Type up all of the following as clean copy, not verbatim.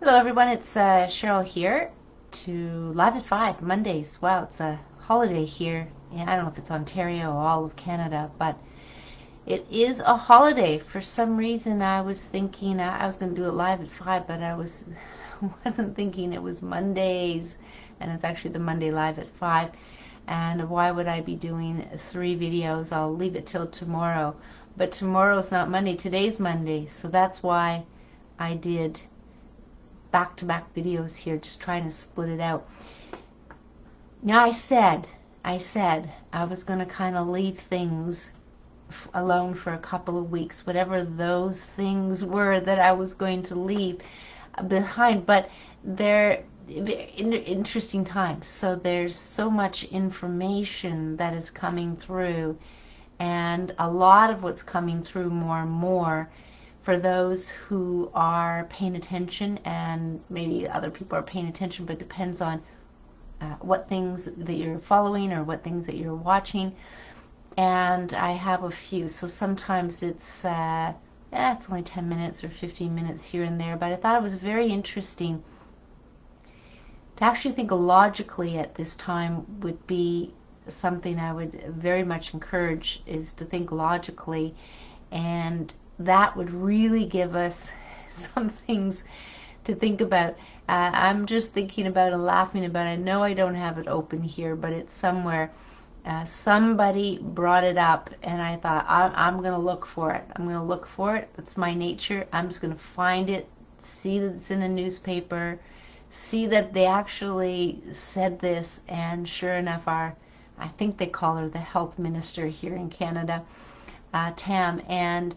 Hello everyone, it's Cheryl here to Live at 5, Mondays. Wow, it's a holiday here. Yeah, I don't know if it's Ontario or all of Canada, but it is a holiday. For some reason I was thinking I was going to do it live at 5, but wasn't thinking it was Mondays, and it's actually the Monday Live at 5. And why would I be doing 3 videos? I'll leave it till tomorrow. But tomorrow's not Monday, today's Monday, so that's why I did back-to-back videos here, just trying to split it out. Now I said I was going to kind of leave things alone for a couple of weeks, whatever those things were that I was going to leave behind, but they're interesting times. So there's so much information that is coming through, and a lot of what's coming through more and more for those who are paying attention, and maybe other people are paying attention, but it depends on what things that you're following or what things that you're watching. And I have a few, so sometimes it's only 10 minutes or 15 minutes here and there, but I thought it was very interesting to actually think logically at this time. Would be something I would very much encourage, is to think logically, and that would really give us some things to think about. I'm just thinking about and laughing about it. I know I don't have it open here, but it's somewhere. Somebody brought it up, and I thought, I'm going to look for it. I'm going to look for it. That's my nature. I'm just going to find it, see that it's in the newspaper, see that they actually said this, and sure enough, I think they call her the health minister here in Canada, Tam, and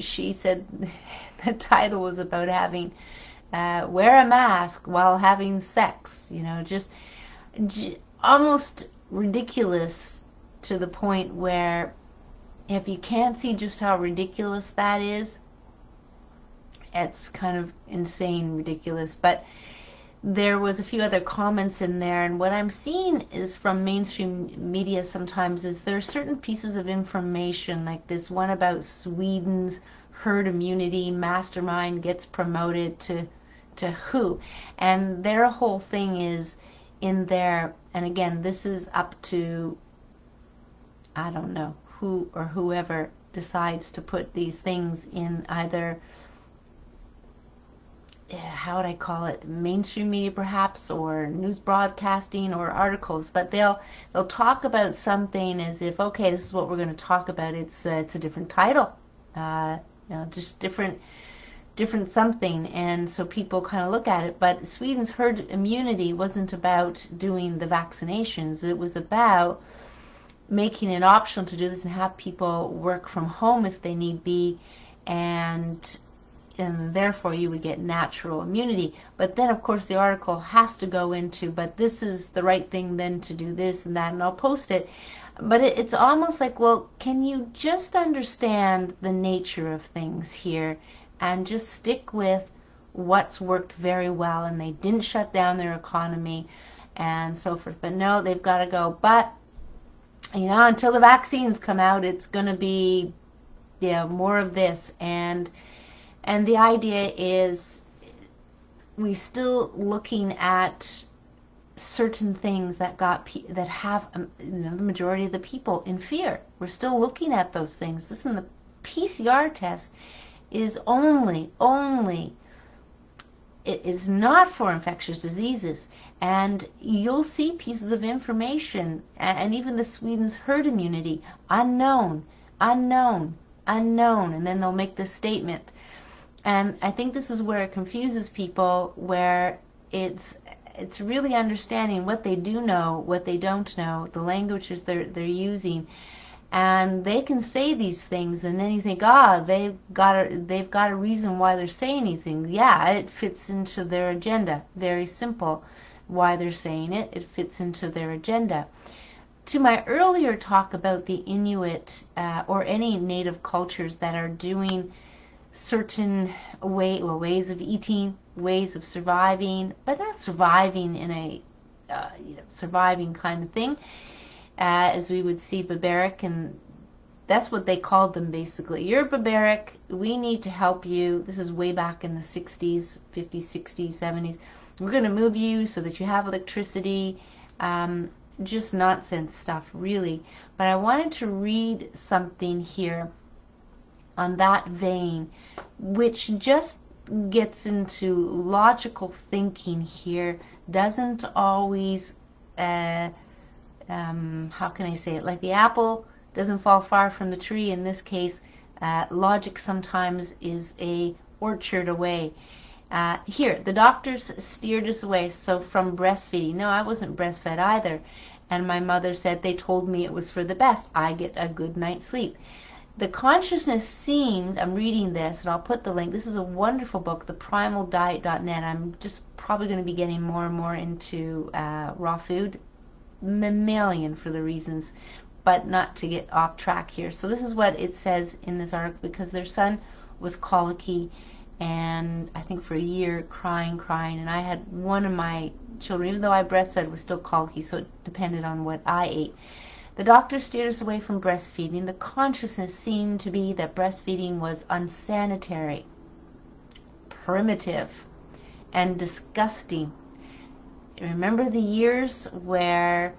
she said the title was about having wear a mask while having sex. Just almost ridiculous, to the point where if you can't see just how ridiculous that is, it's kind of insane ridiculous. But there was a few other comments in there, and what I'm seeing is from mainstream media sometimes is there are certain pieces of information, like this one about Sweden's herd immunity mastermind gets promoted to who, and their whole thing is in there. And again, this is up to, I don't know who or whoever decides to put these things in, either how would I call it, mainstream media perhaps, or news broadcasting, or articles, but they'll talk about something as if, okay, this is what we're going to talk about. It's a different title, just different something, and so people kind of look at it. But Sweden's herd immunity wasn't about doing the vaccinations. It was about making it optional to do this and have people work from home if they need be, and therefore you would get natural immunity. But then of course the article has to go into, but this is the right thing then to do this and that, and I'll post it. But it's almost like, well, can you just understand the nature of things here and just stick with what's worked very well, and they didn't shut down their economy and so forth. But no, they've got to go. But until the vaccines come out, it's going to be more of this. And the idea is we still looking at certain things that have the majority of the people in fear. We're still looking at those things. Listen, the PCR test is only it is not for infectious diseases, and you'll see pieces of information, and even the Sweden's herd immunity, unknown, and then they'll make this statement. And I think this is where it confuses people, where it's really understanding what they do know, what they don't know, the languages they're using, and they can say these things, and then you think, they've got a reason why they're saying anything. Yeah, it fits into their agenda. Very simple, why they're saying it. It fits into their agenda. To my earlier talk about the Inuit or any native cultures that are doing certain ways of eating, ways of surviving, but not surviving in a surviving kind of thing, as we would see barbaric and That's what they called them basically. You're barbaric. We need to help you. This is way back in the 60s, 50s, 60s, 70s. We're going to move you so that you have electricity. Just nonsense stuff, really. But I wanted to read something here on that vein, which just gets into logical thinking here. Doesn't always, how can I say it? Like the apple doesn't fall far from the tree. In this case, logic sometimes is a orchard away. Here, the doctors steered us away, so from breastfeeding. No, I wasn't breastfed either. And my mother said they told me it was for the best. I get a good night's sleep. The consciousness seemed, I'm reading this, and I'll put the link. This is a wonderful book, theprimaldiet.net. I'm just probably going to be getting more and more into raw food, mammalian for the reasons, but not to get off track here. So this is what it says in this article, because their son was colicky, and I think for a year crying, and I had one of my children, even though I breastfed, was still colicky, so it depended on what I ate. The doctor steered us away from breastfeeding. The consciousness seemed to be that breastfeeding was unsanitary, primitive, and disgusting. Remember the years where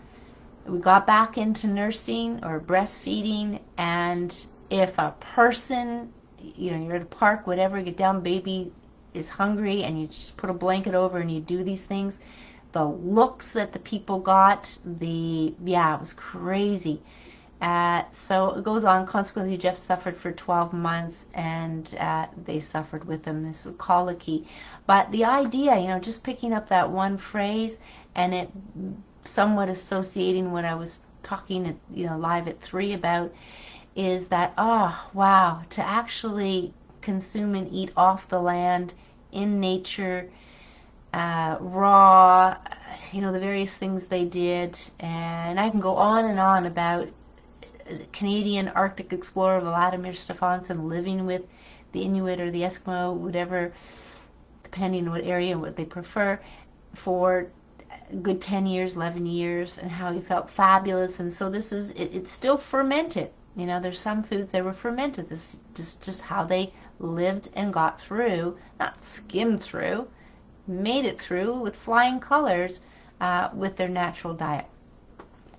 we got back into nursing or breastfeeding, and if a person, you're at a park, whatever, get down, baby is hungry, and you just put a blanket over and you do these things, the looks that the people got, it was crazy. So it goes on. Consequently, Jeff suffered for 12 months, and they suffered with him, this colicky. But the idea, just picking up that one phrase, and it somewhat associating what I was talking at, live at 3 about, is that, oh, wow, to actually consume and eat off the land, in nature, raw, the various things they did. And I can go on and on about Canadian Arctic explorer Vladimir Stefansson living with the Inuit or the Eskimo, whatever, depending on what area and what they prefer, for a good 10 years, 11 years, and how he felt fabulous. And so this is, it's still fermented. There's some foods that were fermented. This is just how they lived and got through, not skimmed through, made it through with flying colors with their natural diet.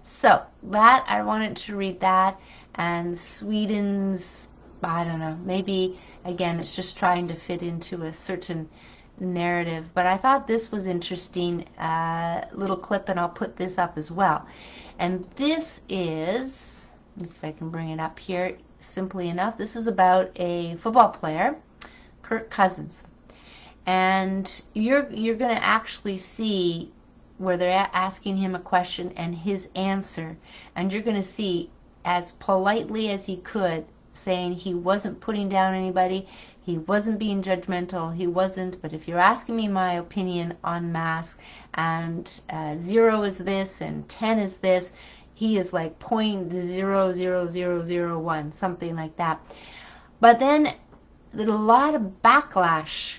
So that, I wanted to read that. And Sweden's, I don't know, maybe again it's just trying to fit into a certain narrative, but I thought this was interesting, little clip, and I'll put this up as well. And this is, let me see if I can bring it up here simply enough. This is about a football player, Kirk Cousins. And you're going to actually see where they're asking him a question and his answer, and you're going to see, as politely as he could, saying he wasn't putting down anybody, he wasn't being judgmental, he wasn't, but if you're asking me my opinion on masks, and 0 is this and 10 is this, he is like 0.00001, something like that. But then there's a lot of backlash.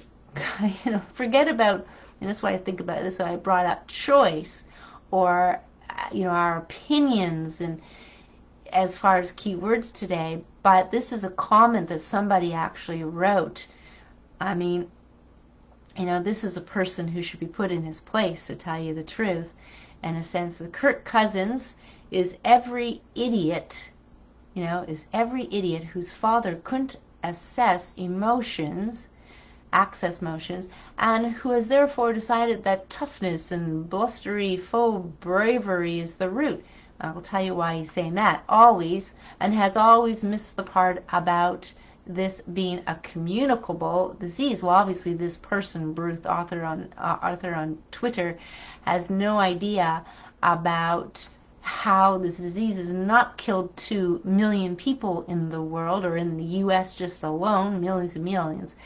Forget about, and that's why I think about this, so I brought up choice, or our opinions, and as far as keywords today. But this is a comment that somebody actually wrote. I mean, this is a person who should be put in his place, to tell you the truth, in a sense. That Kirk Cousins is every idiot, whose father couldn't access emotions, and who has therefore decided that toughness and blustery faux bravery is the root. I'll tell you why he's saying that, always, and has always missed the part about this being a communicable disease. Well, obviously this person, Bruce, Arthur on Twitter, has no idea about how this disease has not killed 2 million people in the world, or in the US just alone, millions and millions,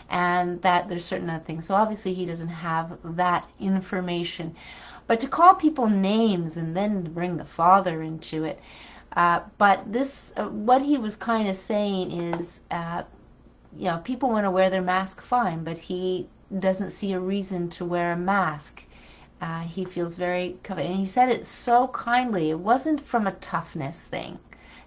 and that there's certain other things. So obviously he doesn't have that information. But to call people names and then bring the father into it, but this, what he was kind of saying is, people want to wear their mask, fine, but he doesn't see a reason to wear a mask. He feels very covered, and he said it so kindly. It wasn't from a toughness thing.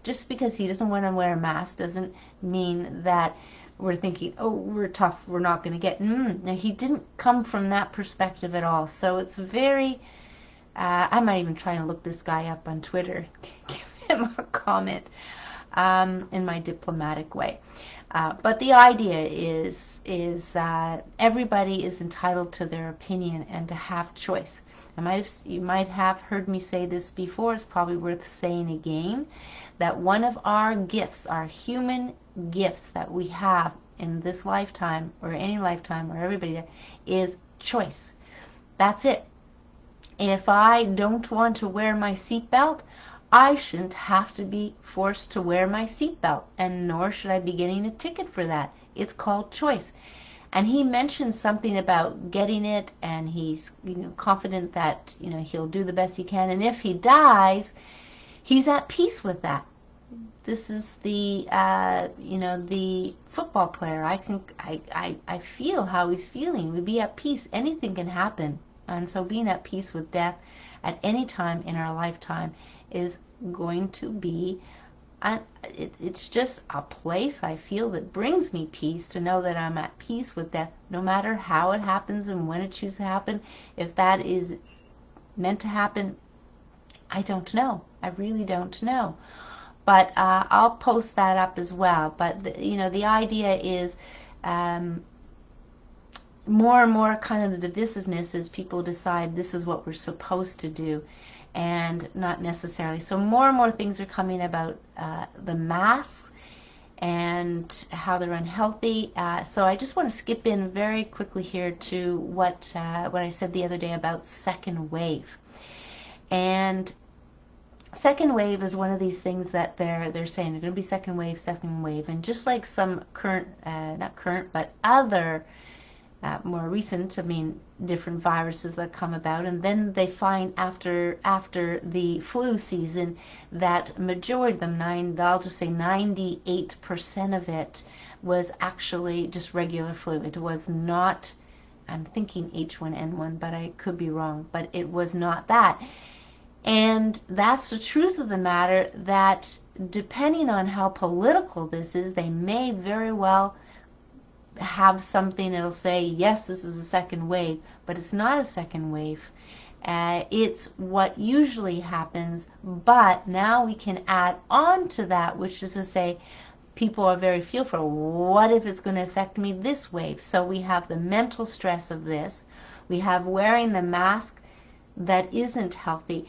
just because he doesn't want to wear a mask doesn't mean that we're thinking, oh, we're tough, we're not going to get. No, he didn't come from that perspective at all. So it's very, I might even try and look this guy up on Twitter, give him a comment in my diplomatic way. But the idea is everybody is entitled to their opinion and to have choice. You might have heard me say this before. It's probably worth saying again, that one of our gifts, our human gifts that we have in this lifetime or any lifetime or everybody, is choice. That's it. If I don't want to wear my seatbelt, I shouldn't have to be forced to wear my seatbelt, and nor should I be getting a ticket for that. It's called choice. And he mentioned something about getting it, and he's confident that he'll do the best he can, and if he dies, he's at peace with that. This is the the football player. I feel how he's feeling. We'd be at peace. Anything can happen, and so being at peace with death at any time in our lifetime is going to be, it's just a place I feel that brings me peace, to know that I'm at peace with death, no matter how it happens and when it chooses to happen. If that is meant to happen, I don't know. I really don't know. But I'll post that up as well. But the idea is more and more kind of the divisiveness as people decide this is what we're supposed to do, and not necessarily. So more and more things are coming about the masks and how they're unhealthy. So I just want to skip in very quickly here to what I said the other day about second wave. And second wave is one of these things that they're saying they're going to be second wave, and just like some current, not current, but other more recent, different viruses that come about, and then they find after the flu season that majority of them, I'll just say 98% of it was actually just regular flu. It was not, I'm thinking H1N1, but I could be wrong, but it was not that. And that's the truth of the matter, that depending on how political this is, they may very well have something that'll say, yes, this is a second wave, but it's not a second wave. It's what usually happens, but now we can add on to that, which is to say, people are very fearful. What if it's going to affect me this wave? So we have the mental stress of this. We have wearing the mask that isn't healthy.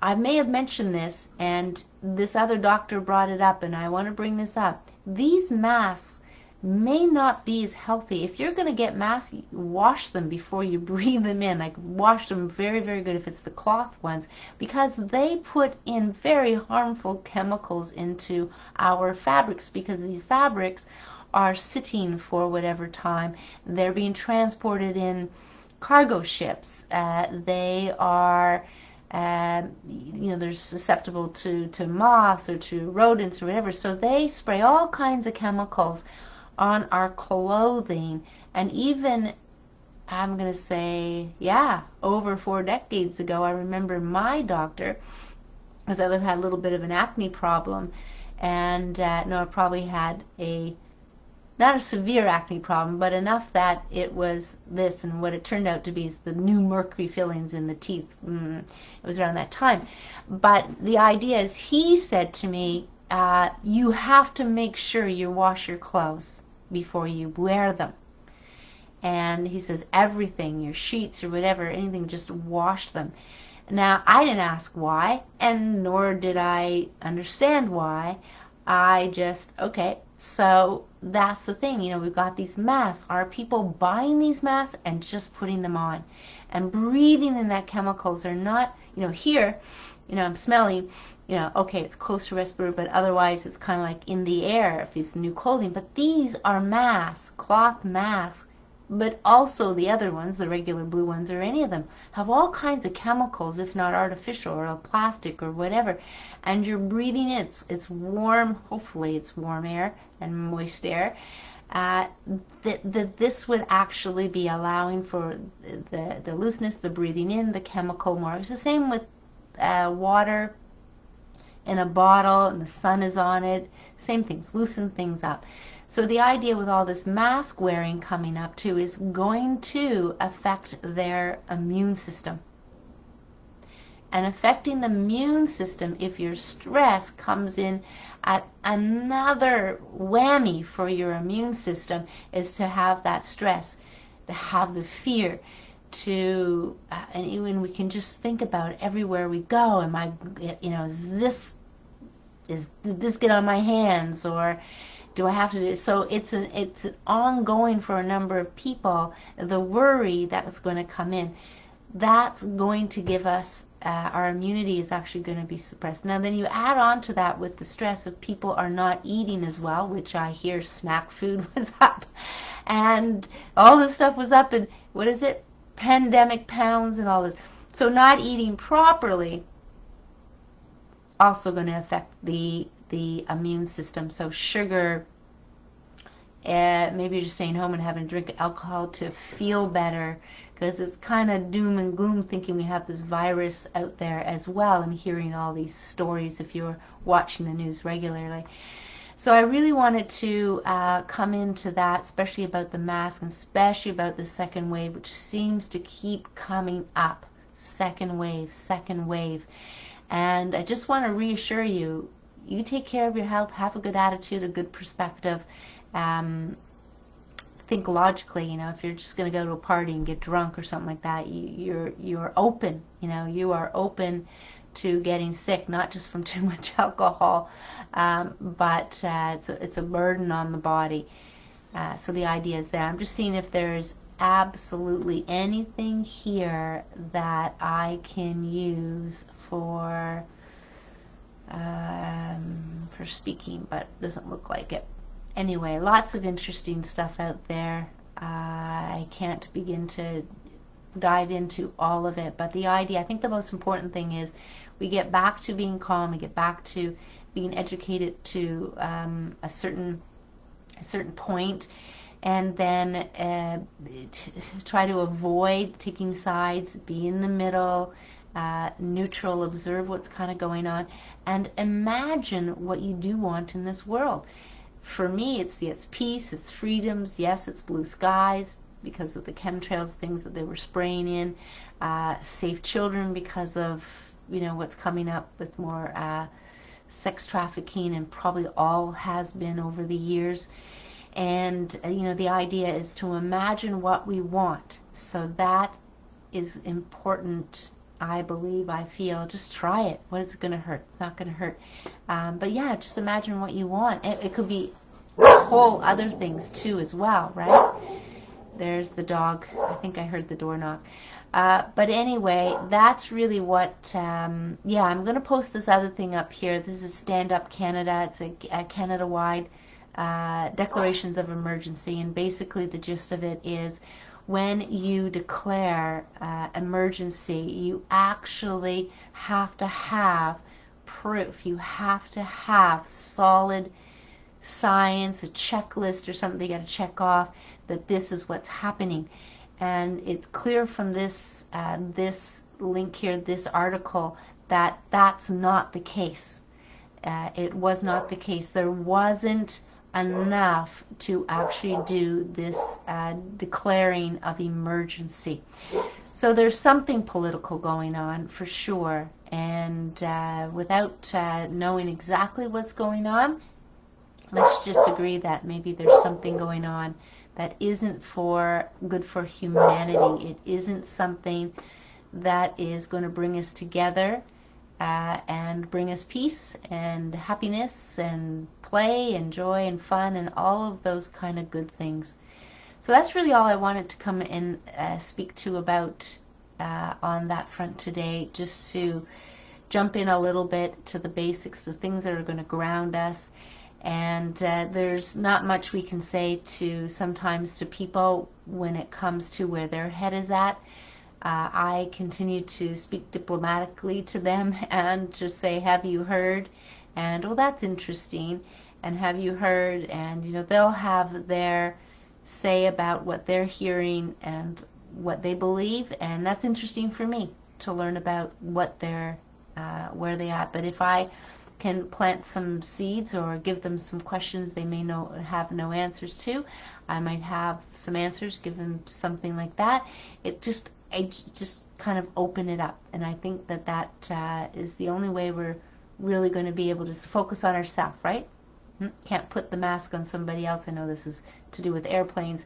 I may have mentioned this, and this other doctor brought it up, and I want to bring this up. These masks may not be as healthy. If you're going to get masks, wash them before you breathe them in. Like, wash them very, very good if it's the cloth ones, because they put in very harmful chemicals into our fabrics, because these fabrics are sitting for whatever time. They're being transported in cargo ships. They are they're susceptible to moths or to rodents or whatever, so they spray all kinds of chemicals on our clothing. And even, I'm going to say, over 4 decades ago, I remember my doctor, because I had a little bit of an acne problem, and I probably had not a severe acne problem, but enough that it was this, and what it turned out to be is the new mercury fillings in the teeth. It was around that time. But the idea is, he said to me, you have to make sure you wash your clothes before you wear them. And he says everything, your sheets or whatever, anything, just wash them. Now, I didn't ask why, and nor did I understand why. I just, okay, so that's the thing. We've got these masks. Are people buying these masks and just putting them on and breathing in that chemicals? Are not, here, I'm smelling, okay, it's close to respiratory, but otherwise it's kind of like in the air if it's new clothing. But these are masks, cloth masks, but also the other ones, the regular blue ones, or any of them, have all kinds of chemicals, if not artificial or plastic or whatever. And you're breathing in. It's warm, hopefully it's warm air and moist air. This would actually be allowing for the looseness, the breathing in, the chemical more. It's the same with water. in a bottle and the sun is on it, same things, loosen things up. So the idea with all this mask wearing coming up too is going to affect their immune system. And affecting the immune system, if your stress comes in at another whammy for your immune system, is to have that stress, to have the fear, to and even we can just think about it everywhere we go. Am I, did this get on my hands, or do I have to do? So it's ongoing for a number of people. The worry that's going to come in, that's going to give us our immunity is actually going to be suppressed. Now then you add on to that with the stress of people are not eating as well, which I hear snack food was up and all this stuff was up, and what is it, pandemic pounds and all this. So not eating properly also going to affect the immune system. So sugar, maybe you're just staying home and having a drink of alcohol to feel better, because it's kind of doom and gloom thinking we have this virus out there as well, and hearing all these stories if you're watching the news regularly. So I really wanted to come into that, especially about the mask and especially about the second wave, which seems to keep coming up. Second wave, second wave. And I just want to reassure you, you take care of your health, have a good attitude, a good perspective. Think logically, if you're just going to go to a party and get drunk or something like that, you're open, you are open to getting sick, not just from too much alcohol, but it's a burden on the body. So the idea is there. I'm just seeing if there's absolutely anything here that I can use for speaking, but it doesn't look like it. Anyway, lots of interesting stuff out there. I can't begin to dive into all of it, but the idea, I think the most important thing is we get back to being calm, we get back to being educated to a certain point, and then try to avoid taking sides, be in the middle, neutral, observe what's kind of going on, and imagine what you do want in this world. For me, it's peace, it's freedoms, yes, it's blue skies because of the chemtrails, things that they were spraying in, safe children because of what's coming up with more sex trafficking, and probably all has been over the years. And the idea is to imagine what we want. So that is important. I believe, I feel, just try it. What is it going to hurt? It's not going to hurt. But yeah, just imagine what you want. It could be whole other things too as well, right? There's the dog. I think I heard the door knock. But anyway, that's really what, I'm going to post this other thing up here. This is Stand Up Canada. It's a Canada-wide declarations of emergency, and basically the gist of it is when you declare emergency, you actually have to have proof. You have to have solid science, a checklist or something they got to check off that this is what's happening. And it's clear from this link here, this article, that that's not the case. It was not the case. There wasn't enough to actually do this declaring of emergency. So there's something political going on for sure, and without knowing exactly what's going on, let's just agree that maybe there's something going on that isn't good for humanity. It isn't something that is going to bring us together and bring us peace and happiness and play and joy and fun and all of those kind of good things. So that's really all I wanted to come and speak to about on that front today, just to jump in a little bit to the basics of things that are going to ground us. And there's not much we can say sometimes to people when it comes to where their head is at. I continue to speak diplomatically to them and just say, have you heard? And, oh, that's interesting. And have you heard? And, they'll have their say about what they're hearing and what they believe. And that's interesting for me to learn about what where they are. But if I can plant some seeds or give them some questions they may have no answers to. I might have some answers, give them something like that. I just kind of open it up, and I think that is the only way we're really going to be able to focus on ourselves, right? Can't put the mask on somebody else. I know this is to do with airplanes.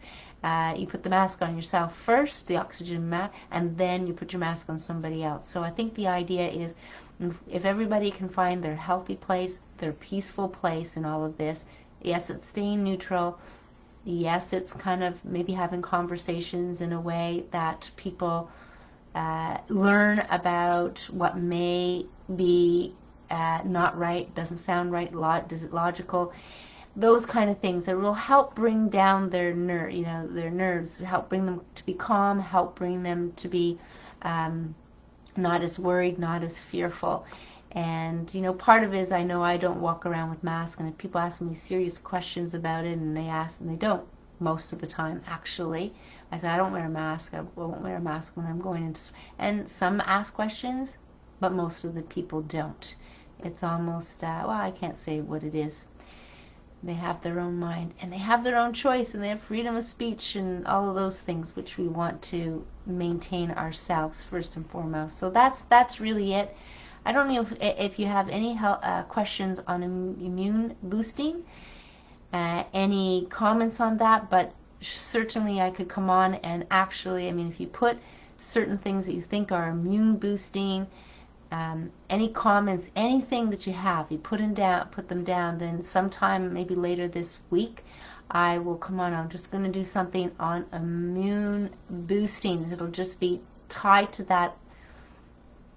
You put the mask on yourself first, the oxygen mask, and then you put your mask on somebody else. So I think the idea is, if everybody can find their healthy place, their peaceful place in all of this, yes, it's staying neutral. Yes, it's kind of maybe having conversations in a way that people learn about what may be not right, doesn't sound right, is it logical? Those kind of things that will help bring down their nerves, help bring them to be calm, help bring them to be not as worried, not as fearful. And part of it is, I know I don't walk around with masks, and if people ask me serious questions about it, and they don't most of the time actually, I say I don't wear a mask. I won't wear a mask when I'm going into. And some ask questions, but most of the people don't. It's almost well, I can't say what it is. They have their own mind, and they have their own choice, and they have freedom of speech and all of those things which we want to maintain ourselves first and foremost. So that's really it. I don't know if you have any questions on immune boosting, any comments on that, but certainly I could come on and actually, if you put certain things that you think are immune boosting, any comments, anything that you have, you put them down, then sometime maybe later this week I will come on. I'm just going to do something on immune boosting. It'll just be tied to that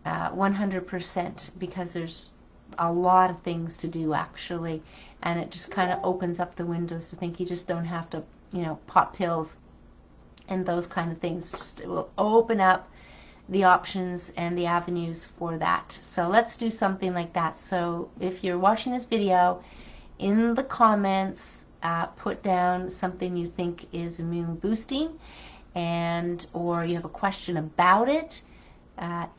100%, because there's a lot of things to do actually, and it just kind of opens up the windows to think you just don't have to pop pills and those kind of things. It will open up the options and the avenues for that. So let's do something like that. So if you're watching this video, in the comments put down something you think is immune boosting, or you have a question about it,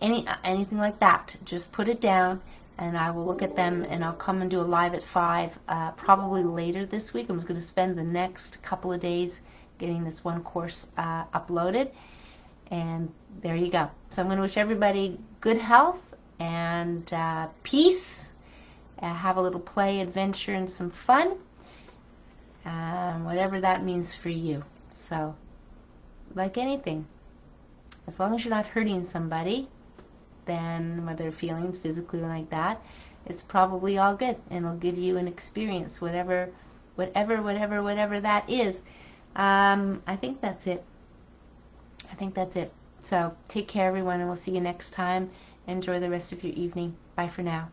anything like that, just put it down and I will look at them, and I'll come and do a live at 5 probably later this week. I'm just going to spend the next couple of days getting this one course uploaded, and there you go. So I'm going to wish everybody good health and peace. Have a little play, adventure, and some fun, whatever that means for you. So like anything, as long as you're not hurting somebody, then whether feelings physically or like that, it's probably all good, and it'll give you an experience, whatever that is. I think that's it. So take care, everyone, and we'll see you next time. Enjoy the rest of your evening. Bye for now.